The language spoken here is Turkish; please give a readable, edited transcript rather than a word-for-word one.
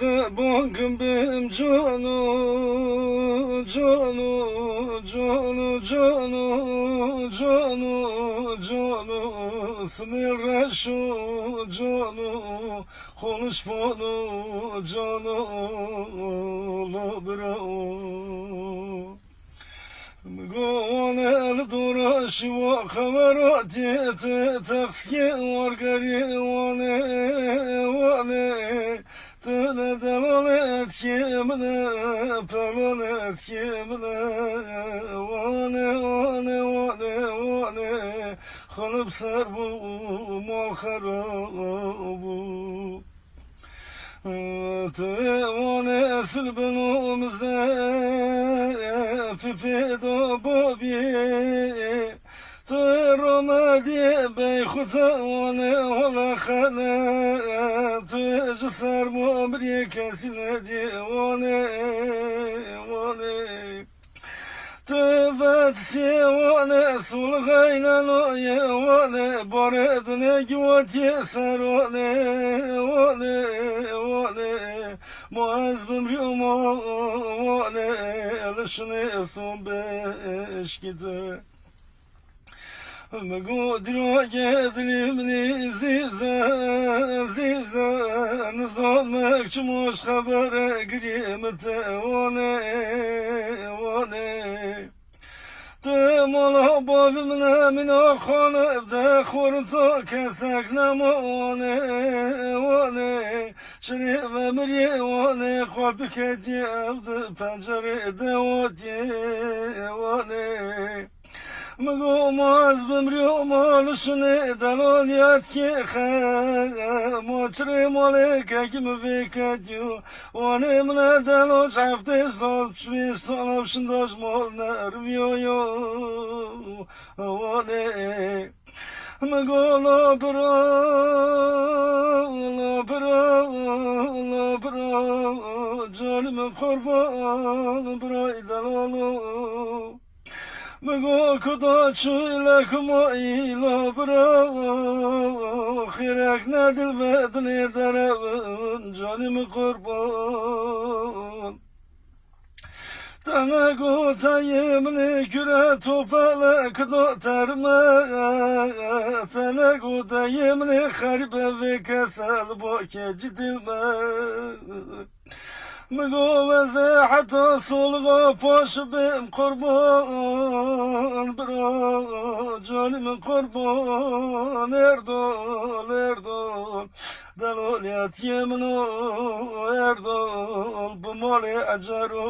Bakın benim canu, canu, canu, canu, canu, canu, smirre şu canu, konuş bunu canu, lobrao. مقول الدرش وخبراتي تقسي ورقري واني تندلت كمنا بلونت كمنا واني خلب سربو مال خرابو Tevane sülbünümüzde pipido bobi Tırmadi beykutane ola khane Tıcı sarbu bir kesine divane Tüfet sivane sulgayna noye vane Baredune givati sarvane vane Muaz bimriyuma vane Elişini efsun beşkide Megodro gedlimni ziza Nizalmek çumuş habere grimete vane Tımala babimne mina khanevde Khurta kesek namane Şeri ve miryevane Khwabik ediyevde pencerede vatiyevane مقوماز بمريو مالشني دلاليات كي موچري مالك اكيم فيك ديو واني من دلوش عفتي صوت شوي صنف شندوش مال نرفيو يو واني مقولا برا جاني من قربان براي دلالو مگو کدا چیلک ما ایلا برا خیرک ندل بدنی درون جانم قربان تنگو تایمنی küre topalak da terme Tنگو تایمنی خربه ve kesel bakeci dilme مقوزة حتى صلغة باش بهم قربان برا جاني من قربان اردول دلوليات يمنو اردول بمالي اجرو